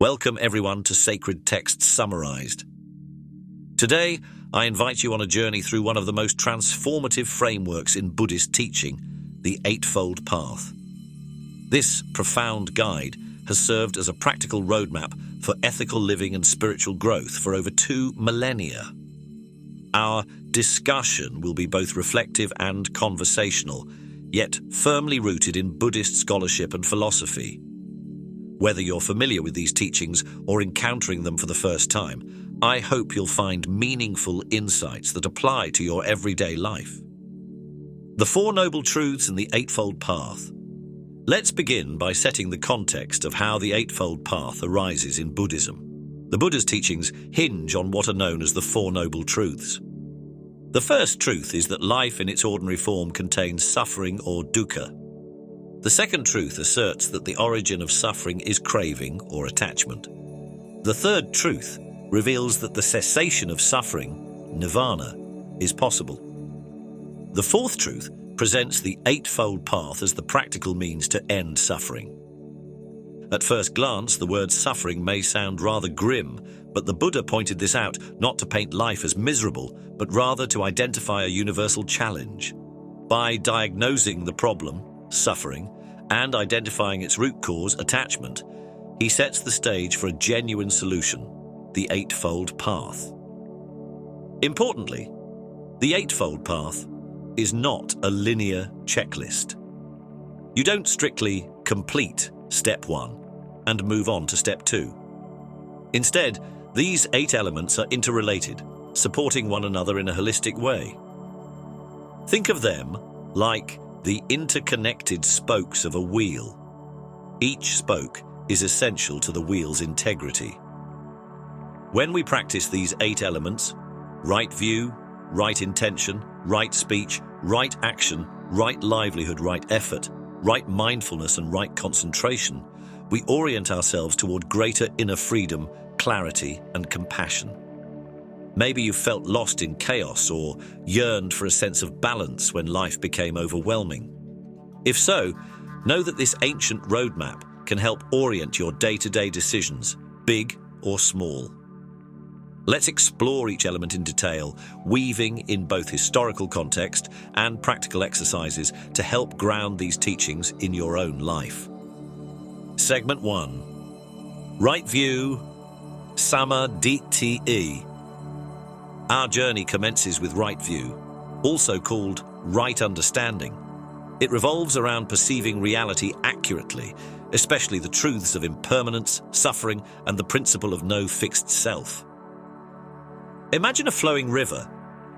Welcome everyone to Sacred Texts Summarized. Today, I invite you on a journey through one of the most transformative frameworks in Buddhist teaching, the Eightfold Path. This profound guide has served as a practical roadmap for ethical living and spiritual growth for over 2 millennia. Our discussion will be both reflective and conversational, yet firmly rooted in Buddhist scholarship and philosophy. Whether you're familiar with these teachings or encountering them for the first time, I hope you'll find meaningful insights that apply to your everyday life. The Four Noble Truths and the Eightfold Path. Let's begin by setting the context of how the Eightfold Path arises in Buddhism. The Buddha's teachings hinge on what are known as the Four Noble Truths. The first truth is that life in its ordinary form contains suffering or dukkha. The second truth asserts that the origin of suffering is craving or attachment. The third truth reveals that the cessation of suffering, nirvana, is possible. The fourth truth presents the Eightfold Path as the practical means to end suffering. At first glance, the word suffering may sound rather grim, but the Buddha pointed this out not to paint life as miserable, but rather to identify a universal challenge. By diagnosing the problem, suffering, and identifying its root cause, attachment, he sets the stage for a genuine solution, the Eightfold Path. Importantly, the Eightfold Path is not a linear checklist. You don't strictly complete step 1 and move on to step 2. Instead, these 8 elements are interrelated, supporting one another in a holistic way. Think of them like the interconnected spokes of a wheel. Each spoke is essential to the wheel's integrity. When we practice these 8 elements, right view, right intention, right speech, right action, right livelihood, right effort, right mindfulness, and right concentration, we orient ourselves toward greater inner freedom, clarity, and compassion. Maybe you felt lost in chaos or yearned for a sense of balance when life became overwhelming. If so, know that this ancient roadmap can help orient your day-to-day decisions, big or small. Let's explore each element in detail, weaving in both historical context and practical exercises to help ground these teachings in your own life. Segment 1. Right view, Sama Dite. Our journey commences with right view, also called right understanding. It revolves around perceiving reality accurately, especially the truths of impermanence, suffering, and the principle of no fixed self. Imagine a flowing river.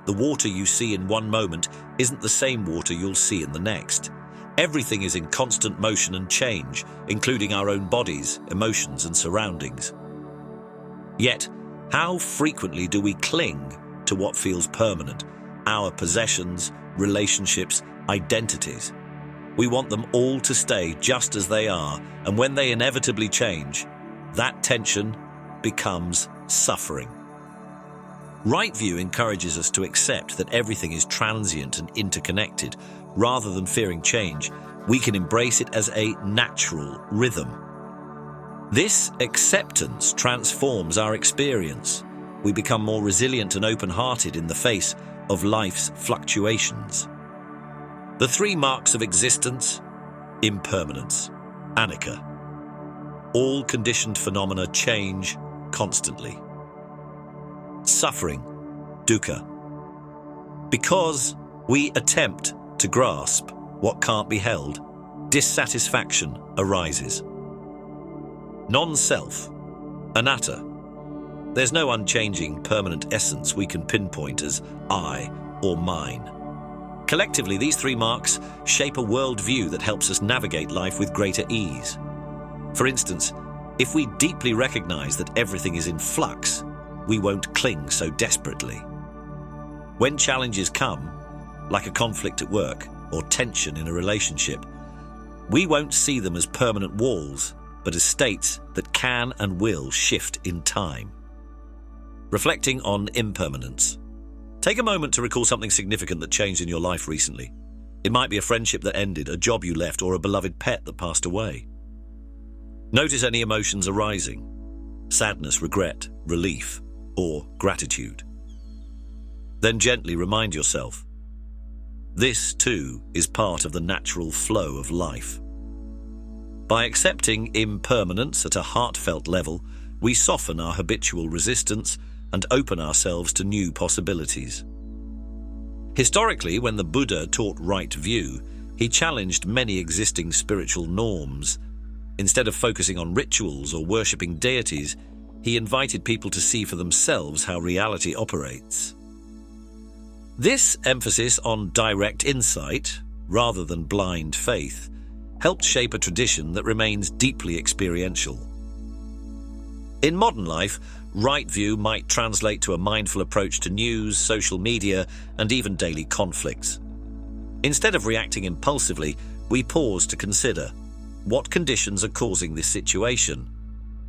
The water you see in one moment isn't the same water you'll see in the next. Everything is in constant motion and change, including our own bodies, emotions, and surroundings. Yet, how frequently do we cling to what feels permanent? Our possessions, relationships, identities. We want them all to stay just as they are, and when they inevitably change, that tension becomes suffering. Right view encourages us to accept that everything is transient and interconnected. Rather than fearing change, we can embrace it as a natural rhythm. This acceptance transforms our experience. We become more resilient and open-hearted in the face of life's fluctuations. The 3 marks of existence: impermanence, anicca. All conditioned phenomena change constantly. Suffering, dukkha. Because we attempt to grasp what can't be held, dissatisfaction arises. Non-self, anatta. There's no unchanging, permanent essence we can pinpoint as I or mine. Collectively, these 3 marks shape a worldview that helps us navigate life with greater ease. For instance, if we deeply recognize that everything is in flux, we won't cling so desperately. When challenges come, like a conflict at work or tension in a relationship, we won't see them as permanent walls, but as states that can and will shift in time. Reflecting on impermanence. Take a moment to recall something significant that changed in your life recently. It might be a friendship that ended, a job you left, or a beloved pet that passed away. Notice any emotions arising. sadness, regret, relief, or gratitude. Then gently remind yourself, this too is part of the natural flow of life. By accepting impermanence at a heartfelt level, we soften our habitual resistance and open ourselves to new possibilities. Historically, when the Buddha taught right view, he challenged many existing spiritual norms. Instead of focusing on rituals or worshipping deities, he invited people to see for themselves how reality operates. This emphasis on direct insight, rather than blind faith, helped shape a tradition that remains deeply experiential. In modern life, right view might translate to a mindful approach to news, social media, and even daily conflicts. Instead of reacting impulsively, we pause to consider what conditions are causing this situation,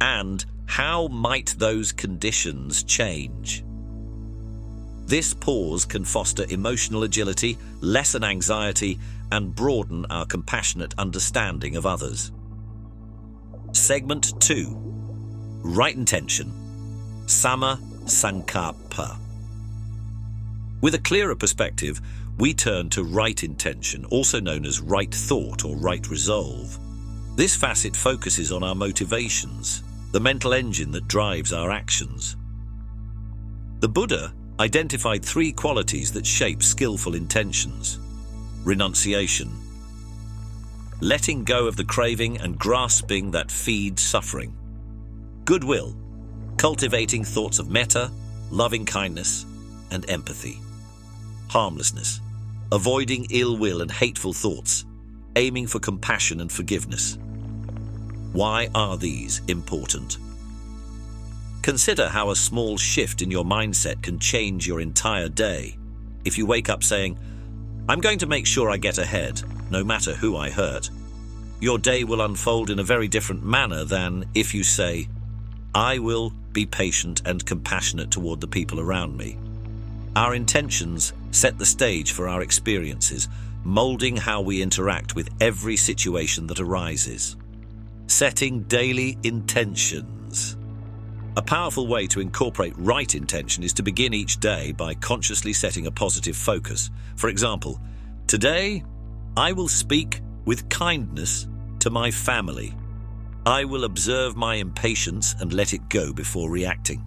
and how might those conditions change. This pause can foster emotional agility, lessen anxiety, and broaden our compassionate understanding of others. Segment 2. Right intention. Samma Sankappa. With a clearer perspective, we turn to right intention, also known as right thought or right resolve. This facet focuses on our motivations, the mental engine that drives our actions. The Buddha identified 3 qualities that shape skillful intentions. Renunciation. Letting go of the craving and grasping that feeds suffering. Goodwill. Cultivating thoughts of metta, loving kindness, and empathy. Harmlessness. Avoiding ill will and hateful thoughts, aiming for compassion and forgiveness. Why are these important? Consider how a small shift in your mindset can change your entire day. If you wake up saying, "I'm going to make sure I get ahead, no matter who I hurt," your day will unfold in a very different manner than if you say, "I will be patient and compassionate toward the people around me." Our intentions set the stage for our experiences, molding how we interact with every situation that arises. Setting daily intentions. A powerful way to incorporate right intention is to begin each day by consciously setting a positive focus. For example, today, I will speak with kindness to my family. I will observe my impatience and let it go before reacting.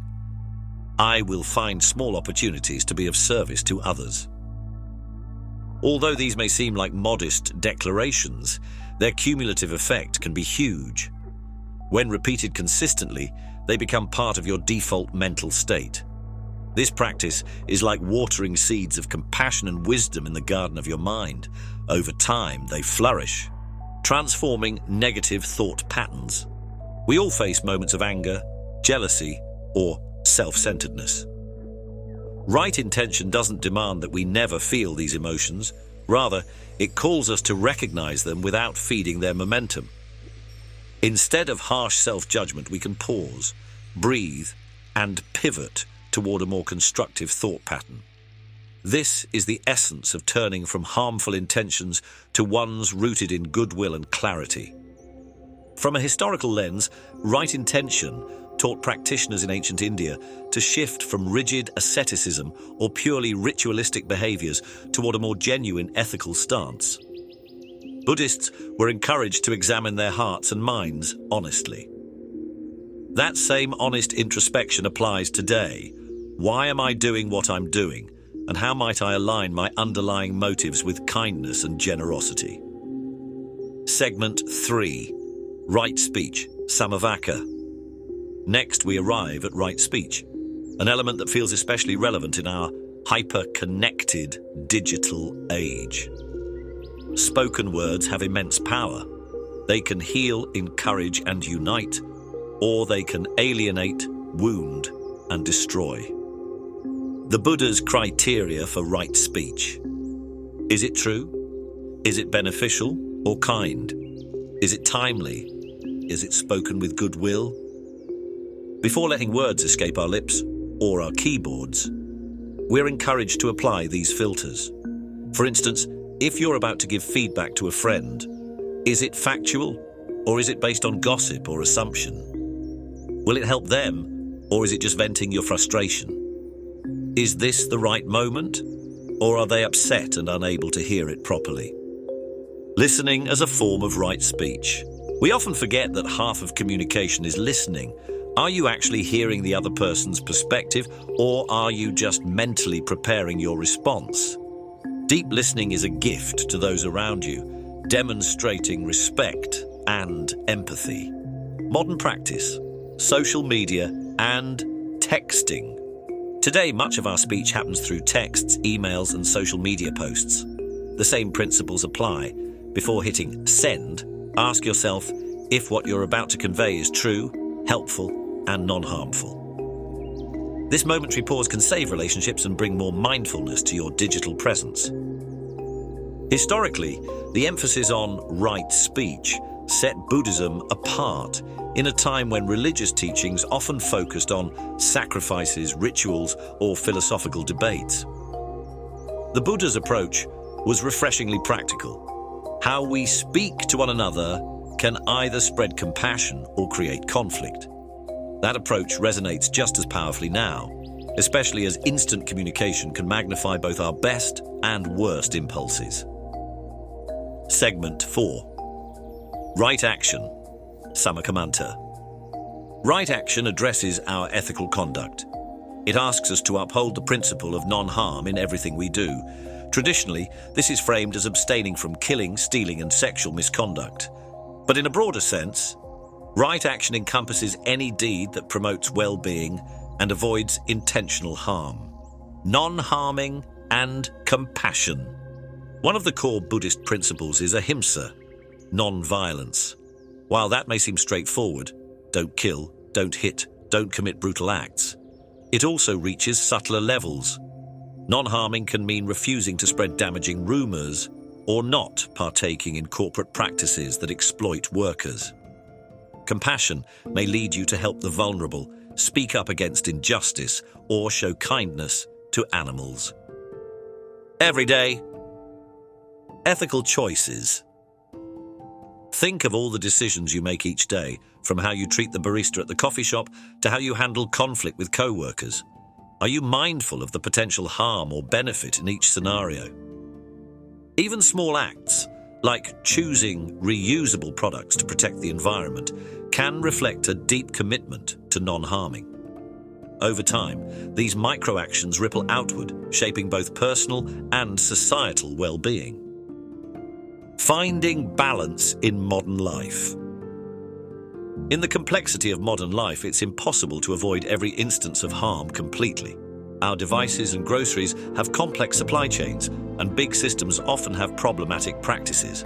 I will find small opportunities to be of service to others. Although these may seem like modest declarations, their cumulative effect can be huge. When repeated consistently, they become part of your default mental state. This practice is like watering seeds of compassion and wisdom in the garden of your mind. Over time, they flourish, transforming negative thought patterns. We all face moments of anger, jealousy, or self-centeredness. Right intention doesn't demand that we never feel these emotions. Rather, it calls us to recognize them without feeding their momentum. Instead of harsh self-judgment, we can pause, breathe, and pivot toward a more constructive thought pattern. This is the essence of turning from harmful intentions to ones rooted in goodwill and clarity. From a historical lens, right intention taught practitioners in ancient India to shift from rigid asceticism or purely ritualistic behaviors toward a more genuine ethical stance. Buddhists were encouraged to examine their hearts and minds honestly. That same honest introspection applies today. Why am I doing what I'm doing? And how might I align my underlying motives with kindness and generosity? Segment 3. Right speech, samavaka. Next, we arrive at right speech, an element that feels especially relevant in our hyper-connected digital age. Spoken words have immense power. They can heal, encourage, and unite, or they can alienate, wound, and destroy. The Buddha's criteria for right speech. Is it true? Is it beneficial or kind? Is it timely? Is it spoken with goodwill? Before letting words escape our lips or our keyboards, we're encouraged to apply these filters. For instance, if you're about to give feedback to a friend, is it factual or is it based on gossip or assumption? Will it help them, or is it just venting your frustration? Is this the right moment, or are they upset and unable to hear it properly? Listening as a form of right speech. We often forget that half of communication is listening. Are you actually hearing the other person's perspective, or are you just mentally preparing your response? Deep listening is a gift to those around you, demonstrating respect and empathy. Modern practice, social media, and texting. Today, much of our speech happens through texts, emails, and social media posts. The same principles apply. Before hitting send, ask yourself if what you're about to convey is true, helpful, and non-harmful. This momentary pause can save relationships and bring more mindfulness to your digital presence. Historically, the emphasis on right speech set Buddhism apart in a time when religious teachings often focused on sacrifices, rituals, or philosophical debates. The Buddha's approach was refreshingly practical. How we speak to one another can either spread compassion or create conflict. That approach resonates just as powerfully now, especially as instant communication can magnify both our best and worst impulses. Segment 4. Right action, Samakamanta. Right action addresses our ethical conduct. It asks us to uphold the principle of non-harm in everything we do. Traditionally, this is framed as abstaining from killing, stealing, and sexual misconduct. But in a broader sense, right action encompasses any deed that promotes well-being and avoids intentional harm. Non-harming and compassion. One of the core Buddhist principles is ahimsa, non-violence. While that may seem straightforward, don't kill, don't hit, don't commit brutal acts, it also reaches subtler levels. Non-harming can mean refusing to spread damaging rumors or not partaking in corporate practices that exploit workers. Compassion may lead you to help the vulnerable, speak up against injustice, or show kindness to animals. Every day, ethical choices. Think of all the decisions you make each day, from how you treat the barista at the coffee shop to how you handle conflict with co-workers. Are you mindful of the potential harm or benefit in each scenario? Even small acts, like choosing reusable products to protect the environment, can reflect a deep commitment to non-harming. Over time, these micro-actions ripple outward, shaping both personal and societal well-being. Finding balance in modern life. In the complexity of modern life, it's impossible to avoid every instance of harm completely. Our devices and groceries have complex supply chains, and big systems often have problematic practices.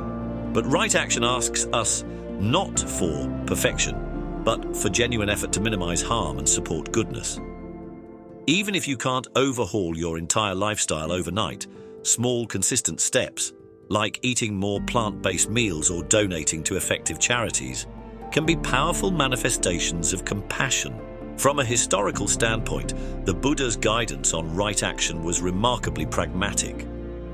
But right action asks us not for perfection, but for genuine effort to minimize harm and support goodness. Even if you can't overhaul your entire lifestyle overnight, small, consistent steps, like eating more plant-based meals or donating to effective charities, can be powerful manifestations of compassion. From a historical standpoint, the Buddha's guidance on right action was remarkably pragmatic.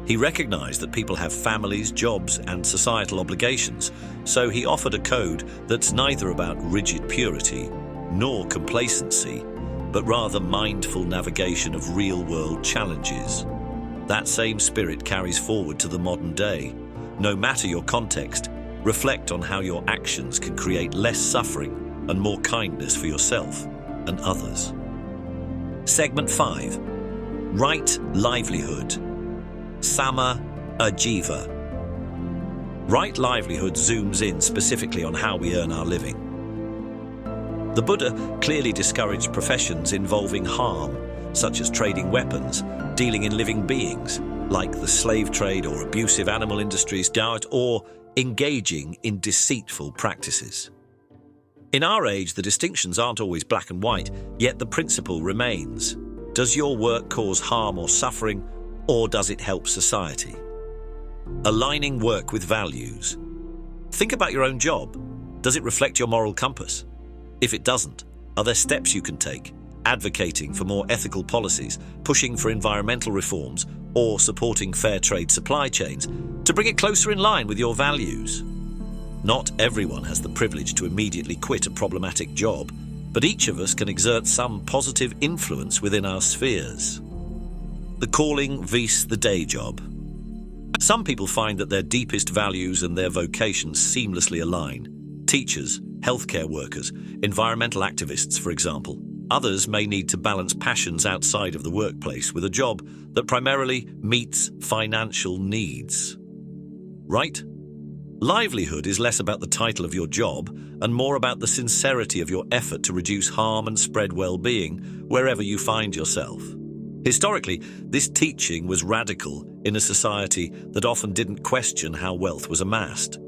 He recognized that people have families, jobs, and societal obligations, so he offered a code that's neither about rigid purity nor complacency, but rather mindful navigation of real-world challenges. That same spirit carries forward to the modern day. No matter your context, reflect on how your actions can create less suffering and more kindness for yourself and others. Segment 5. Right livelihood. Sama Ajiva. Right livelihood zooms in specifically on how we earn our living. The Buddha clearly discouraged professions involving harm, such as trading weapons, dealing in living beings, like the slave trade or abusive animal industries, or engaging in deceitful practices. In our age, the distinctions aren't always black and white, yet the principle remains. Does your work cause harm or suffering, or does it help society? Aligning work with values. Think about your own job. Does it reflect your moral compass? If it doesn't, are there steps you can take, advocating for more ethical policies, pushing for environmental reforms, or supporting fair trade supply chains to bring it closer in line with your values? Not everyone has the privilege to immediately quit a problematic job. but each of us can exert some positive influence within our spheres. The calling vis the day job. Some people find that their deepest values and their vocations seamlessly align. Teachers, healthcare workers, environmental activists, for example. Others may need to balance passions outside of the workplace with a job that primarily meets financial needs. Right? Livelihood is less about the title of your job and more about the sincerity of your effort to reduce harm and spread well-being wherever you find yourself. Historically, this teaching was radical in a society that often didn't question how wealth was amassed.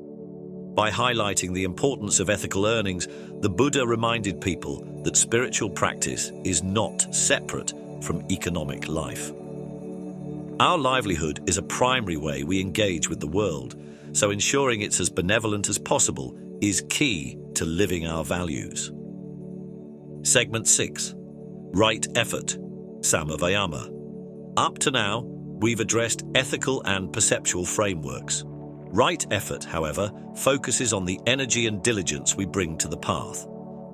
By highlighting the importance of ethical earnings, the Buddha reminded people that spiritual practice is not separate from economic life. Our livelihood is a primary way we engage with the world, so ensuring it's as benevolent as possible is key to living our values. Segment 6. Right effort. Samavayama. Up to now, we've addressed ethical and perceptual frameworks. Right effort, however, focuses on the energy and diligence we bring to the path.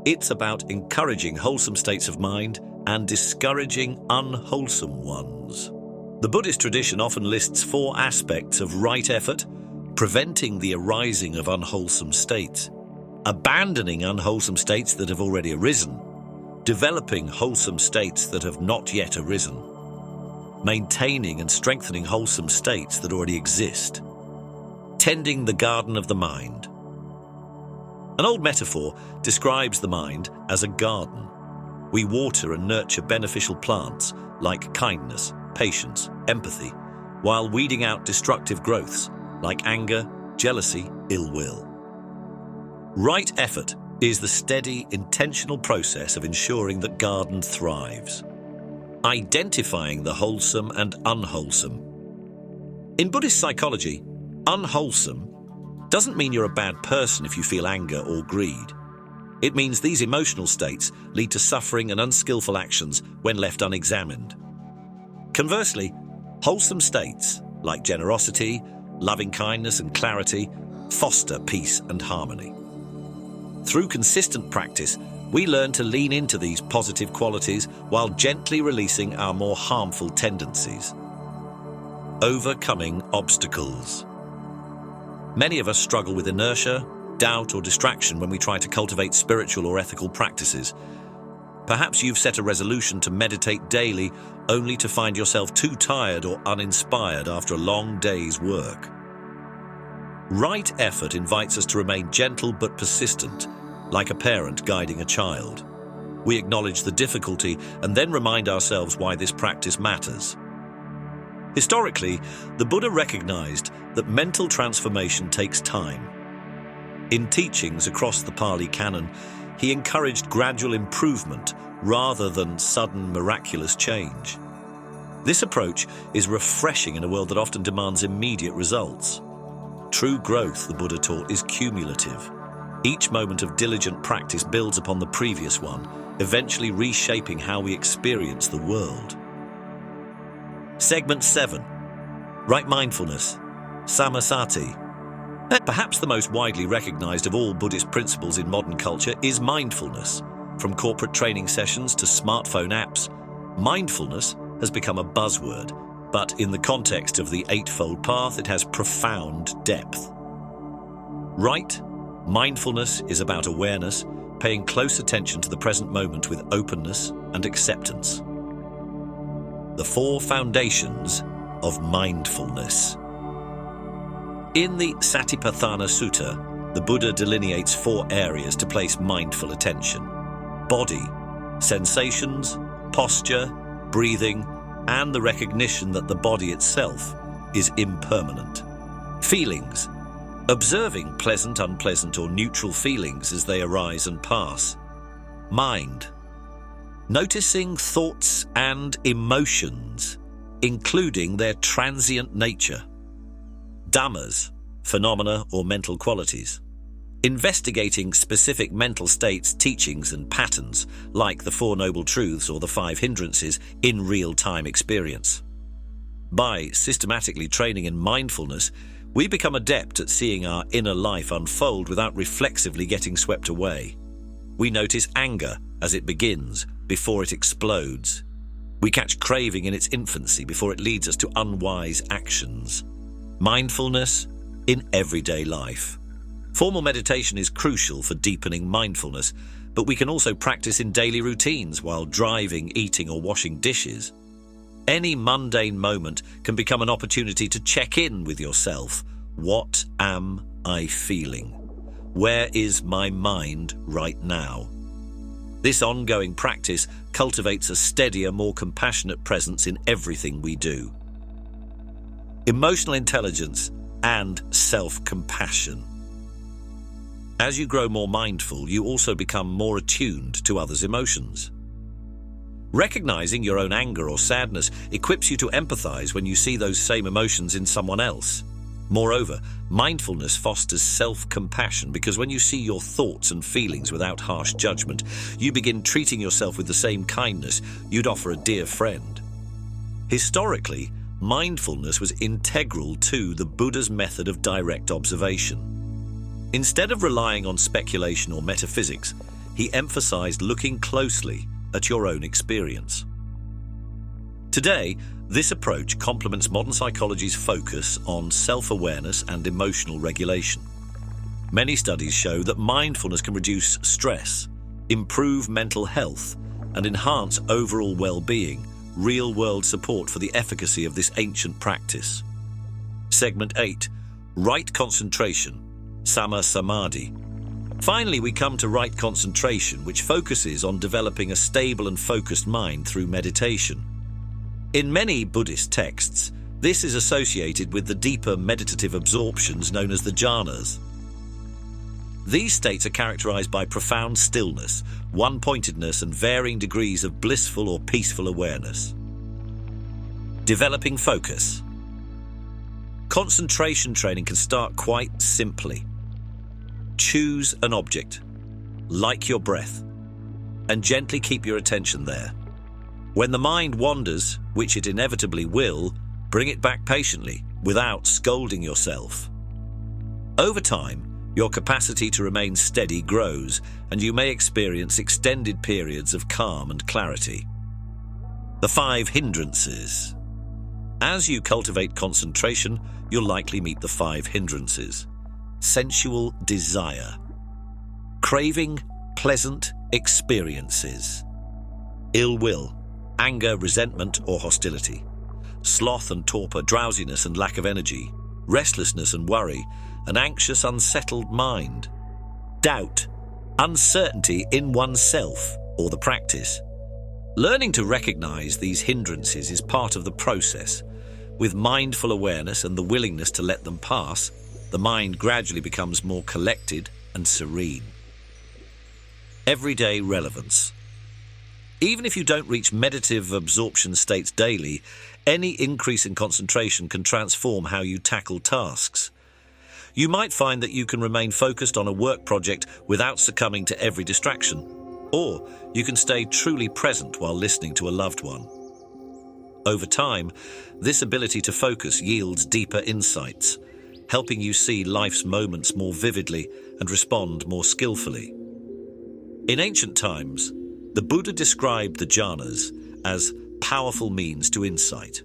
It's about encouraging wholesome states of mind and discouraging unwholesome ones. The Buddhist tradition often lists 4 aspects of right effort: preventing the arising of unwholesome states, abandoning unwholesome states that have already arisen, developing wholesome states that have not yet arisen, maintaining and strengthening wholesome states that already exist, tending the garden of the mind. An old metaphor describes the mind as a garden. We water and nurture beneficial plants like kindness, patience, empathy, while weeding out destructive growths like anger, jealousy, ill will. Right effort is the steady, intentional process of ensuring that garden thrives, identifying the wholesome and unwholesome. In Buddhist psychology, unwholesome doesn't mean you're a bad person if you feel anger or greed. It means these emotional states lead to suffering and unskillful actions when left unexamined. Conversely, wholesome states like generosity, loving kindness and clarity foster peace and harmony. Through consistent practice, we learn to lean into these positive qualities while gently releasing our more harmful tendencies. Overcoming obstacles. Many of us struggle with inertia, doubt, or distraction when we try to cultivate spiritual or ethical practices. Perhaps you've set a resolution to meditate daily only to find yourself too tired or uninspired after a long day's work. Right effort invites us to remain gentle but persistent, like a parent guiding a child. We acknowledge the difficulty and then remind ourselves why this practice matters. Historically, the Buddha recognized that mental transformation takes time. In teachings across the Pali Canon, he encouraged gradual improvement rather than sudden miraculous change. This approach is refreshing in a world that often demands immediate results. True growth, the Buddha taught, is cumulative. Each moment of diligent practice builds upon the previous one, eventually reshaping how we experience the world. Segment 7. Right mindfulness. Samasati. Perhaps the most widely recognized of all Buddhist principles in modern culture is mindfulness. From corporate training sessions to smartphone apps, mindfulness has become a buzzword, but in the context of the Eightfold Path, it has profound depth. Right mindfulness is about awareness, paying close attention to the present moment with openness and acceptance. The 4 foundations of mindfulness. In the Satipatthana Sutta, the Buddha delineates 4 areas to place mindful attention: body, sensations, posture, breathing, and the recognition that the body itself is impermanent. Feelings, observing pleasant, unpleasant, or neutral feelings as they arise and pass. Mind, noticing thoughts and emotions, including their transient nature. Dhammas, phenomena or mental qualities. Investigating specific mental states, teachings, and patterns, like the 4 Noble Truths or the 5 Hindrances, in real-time experience. By systematically training in mindfulness, we become adept at seeing our inner life unfold without reflexively getting swept away. We notice anger as it begins, before it explodes. We catch craving in its infancy before it leads us to unwise actions. Mindfulness in everyday life. Formal meditation is crucial for deepening mindfulness, but we can also practice in daily routines while driving, eating, or washing dishes. Any mundane moment can become an opportunity to check in with yourself. What am I feeling? Where is my mind right now? This ongoing practice cultivates a steadier, more compassionate presence in everything we do. Emotional intelligence and self-compassion. As you grow more mindful, you also become more attuned to others' emotions. Recognizing your own anger or sadness equips you to empathize when you see those same emotions in someone else. Moreover, mindfulness fosters self-compassion because when you see your thoughts and feelings without harsh judgment, you begin treating yourself with the same kindness you'd offer a dear friend. Historically, mindfulness was integral to the Buddha's method of direct observation. Instead of relying on speculation or metaphysics, he emphasized looking closely at your own experience. Today, this approach complements modern psychology's focus on self-awareness and emotional regulation. Many studies show that mindfulness can reduce stress, improve mental health, and enhance overall well-being, real-world support for the efficacy of this ancient practice. Segment 8. Right concentration. Sama Samadhi. Finally, we come to right concentration, which focuses on developing a stable and focused mind through meditation. In many Buddhist texts, this is associated with the deeper meditative absorptions known as the jhanas. These states are characterized by profound stillness, one-pointedness, and varying degrees of blissful or peaceful awareness. Developing focus. Concentration training can start quite simply. Choose an object, like your breath, and gently keep your attention there. When the mind wanders, which it inevitably will, bring it back patiently, without scolding yourself. Over time, your capacity to remain steady grows, and you may experience extended periods of calm and clarity. The 5 hindrances. As you cultivate concentration, you'll likely meet the 5 hindrances. Sensual desire. Craving pleasant experiences. Ill will, anger, resentment, or hostility. Sloth and torpor, drowsiness and lack of energy. Restlessness and worry, an anxious, unsettled mind. Doubt, uncertainty in oneself or the practice. Learning to recognize these hindrances is part of the process. With mindful awareness and the willingness to let them pass, the mind gradually becomes more collected and serene. Everyday relevance. Even if you don't reach meditative absorption states daily, any increase in concentration can transform how you tackle tasks. You might find that you can remain focused on a work project without succumbing to every distraction, or you can stay truly present while listening to a loved one. Over time, this ability to focus yields deeper insights, helping you see life's moments more vividly and respond more skillfully. In ancient times, the Buddha described the jhanas as powerful means to insight.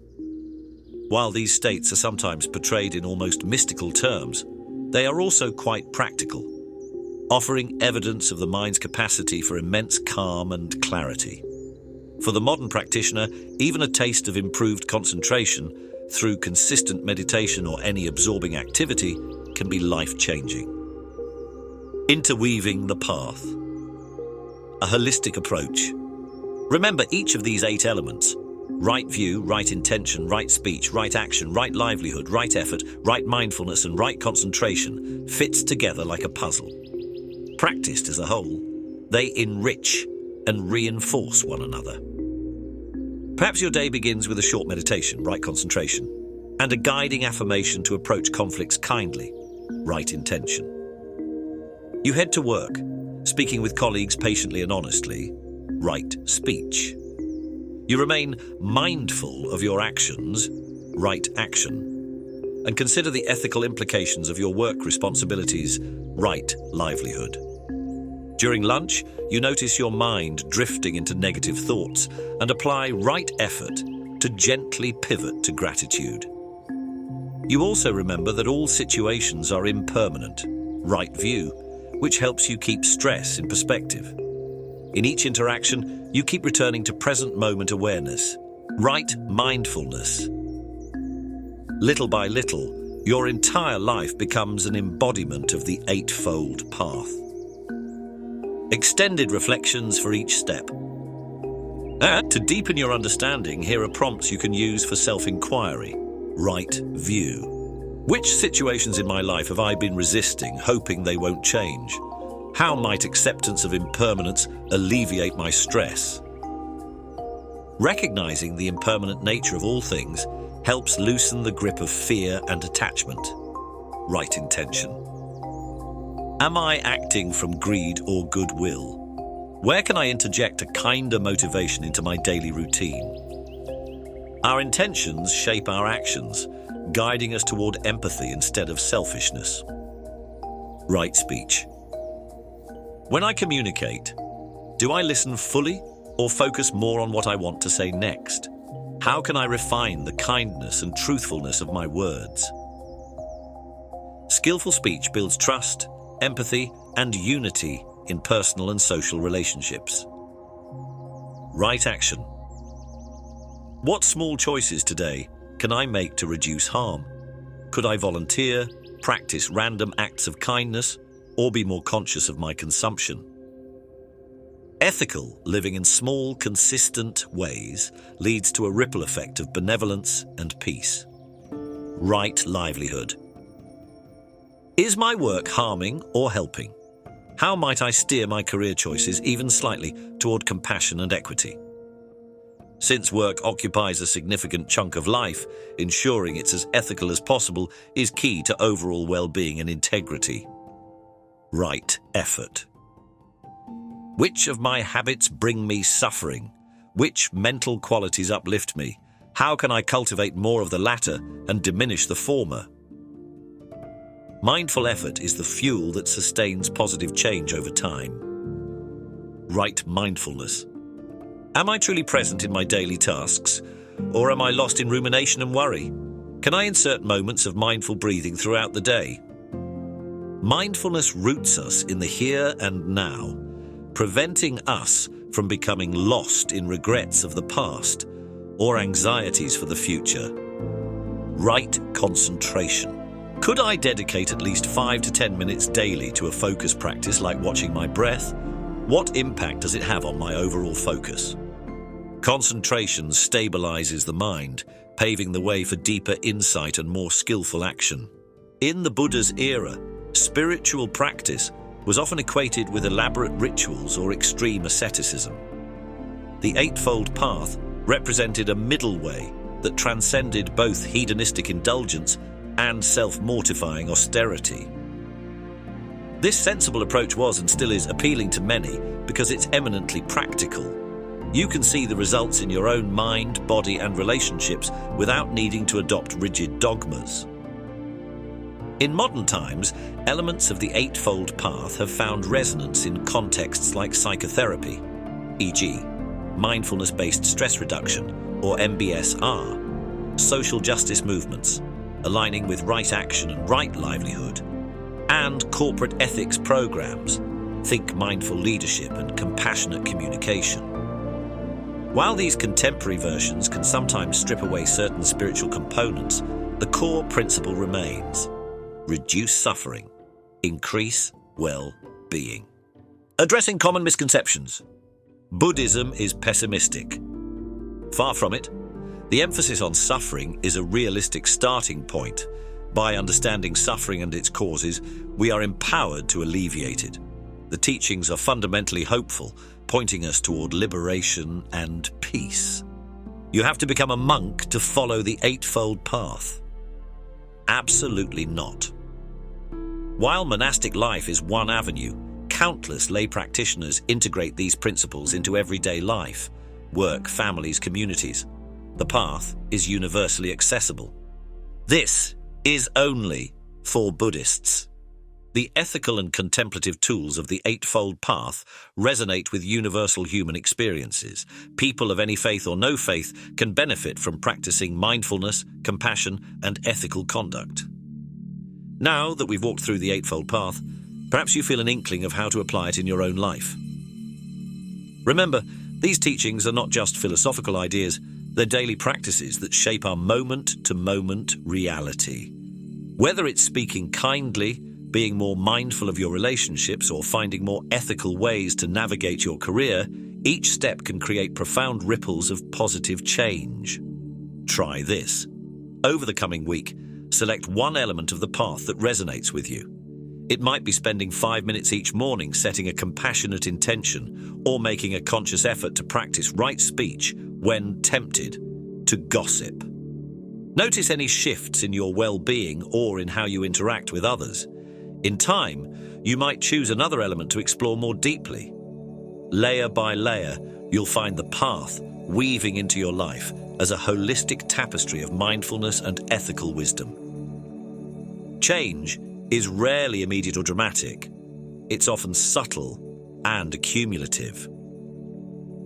While these states are sometimes portrayed in almost mystical terms, they are also quite practical, offering evidence of the mind's capacity for immense calm and clarity. For the modern practitioner, even a taste of improved concentration through consistent meditation or any absorbing activity can be life-changing. Interweaving the path. A holistic approach. Remember each of these 8 elements: right view, right intention, right speech, right action, right livelihood, right effort, right mindfulness, and right concentration fits together like a puzzle. Practiced as a whole, they enrich and reinforce one another. Perhaps your day begins with a short meditation, right concentration, and a guiding affirmation to approach conflicts kindly, right intention. You head to work, speaking with colleagues patiently and honestly, right speech. You remain mindful of your actions, right action, and consider the ethical implications of your work responsibilities, right livelihood. During lunch, you notice your mind drifting into negative thoughts and apply right effort to gently pivot to gratitude. You also remember that all situations are impermanent, right view, which helps you keep stress in perspective. In each interaction, you keep returning to present moment awareness, right mindfulness. Little by little, your entire life becomes an embodiment of the Eightfold Path. Extended reflections for each step. And to deepen your understanding, here are prompts you can use for self-inquiry. Right view. Which situations in my life have I been resisting, hoping they won't change? How might acceptance of impermanence alleviate my stress? Recognizing the impermanent nature of all things helps loosen the grip of fear and attachment. Right intention. Am I acting from greed or goodwill? Where can I interject a kinder motivation into my daily routine? Our intentions shape our actions, guiding us toward empathy instead of selfishness. Right speech. When I communicate, do I listen fully or focus more on what I want to say next? How can I refine the kindness and truthfulness of my words? Skillful speech builds trust, empathy, and unity in personal and social relationships. Right action. What small choices today can I make to reduce harm? Could I volunteer, practice random acts of kindness, or be more conscious of my consumption? Ethical living in small, consistent ways leads to a ripple effect of benevolence and peace. Right livelihood. Is my work harming or helping? How might I steer my career choices even slightly toward compassion and equity? Since work occupies a significant chunk of life, ensuring it's as ethical as possible is key to overall well-being and integrity. Right effort. Which of my habits bring me suffering? Which mental qualities uplift me? How can I cultivate more of the latter and diminish the former? Mindful effort is the fuel that sustains positive change over time. Right mindfulness. Am I truly present in my daily tasks, or am I lost in rumination and worry? Can I insert moments of mindful breathing throughout the day? Mindfulness roots us in the here and now, preventing us from becoming lost in regrets of the past or anxieties for the future. Right concentration. Could I dedicate at least 5 to 10 minutes daily to a focus practice like watching my breath? What impact does it have on my overall focus? Concentration stabilizes the mind, paving the way for deeper insight and more skillful action. In the Buddha's era, spiritual practice was often equated with elaborate rituals or extreme asceticism. The Eightfold Path represented a middle way that transcended both hedonistic indulgence and self-mortifying austerity. This sensible approach was and still is appealing to many because it's eminently practical. You can see the results in your own mind, body, and relationships without needing to adopt rigid dogmas. In modern times, elements of the Eightfold Path have found resonance in contexts like psychotherapy, e.g., mindfulness-based stress reduction, or MBSR, social justice movements, aligning with right action and right livelihood, and corporate ethics programs, think mindful leadership and compassionate communication. While these contemporary versions can sometimes strip away certain spiritual components, the core principle remains: reduce suffering, increase well-being. Addressing common misconceptions. Buddhism is pessimistic. Far from it. The emphasis on suffering is a realistic starting point. By understanding suffering and its causes, we are empowered to alleviate it. The teachings are fundamentally hopeful, pointing us toward liberation and peace. You have to become a monk to follow the Eightfold Path. Absolutely not. While monastic life is one avenue, countless lay practitioners integrate these principles into everyday life, work, families, communities. The path is universally accessible. This is only for Buddhists. The ethical and contemplative tools of the Eightfold Path resonate with universal human experiences. People of any faith or no faith can benefit from practicing mindfulness, compassion, and ethical conduct. Now that we've walked through the Eightfold Path, perhaps you feel an inkling of how to apply it in your own life. Remember, these teachings are not just philosophical ideas, they're daily practices that shape our moment-to-moment reality. Whether it's speaking kindly, being more mindful of your relationships, or finding more ethical ways to navigate your career, each step can create profound ripples of positive change. Try this. Over the coming week, select one element of the path that resonates with you. It might be spending 5 minutes each morning setting a compassionate intention, or making a conscious effort to practice right speech when tempted to gossip. Notice any shifts in your well-being or in how you interact with others. In time, you might choose another element to explore more deeply. Layer by layer, you'll find the path weaving into your life as a holistic tapestry of mindfulness and ethical wisdom. Change is rarely immediate or dramatic. It's often subtle and accumulative.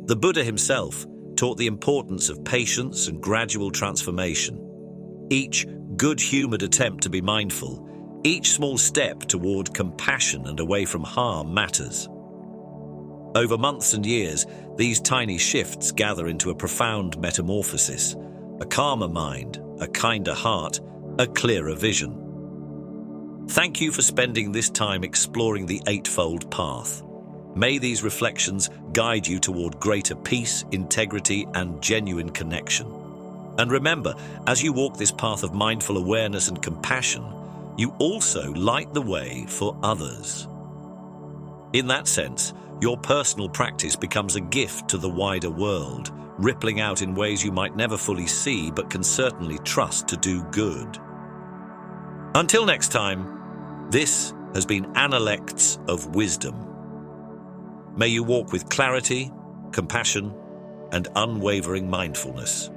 The Buddha himself taught the importance of patience and gradual transformation. Each good-humored attempt to be mindful, each small step toward compassion and away from harm matters. Over months and years, these tiny shifts gather into a profound metamorphosis, a calmer mind, a kinder heart, a clearer vision. Thank you for spending this time exploring the Eightfold Path. May these reflections guide you toward greater peace, integrity, and genuine connection. And remember, as you walk this path of mindful awareness and compassion, you also light the way for others. In that sense, your personal practice becomes a gift to the wider world, rippling out in ways you might never fully see but can certainly trust to do good. Until next time, this has been Analects of Wisdom. May you walk with clarity, compassion, and unwavering mindfulness.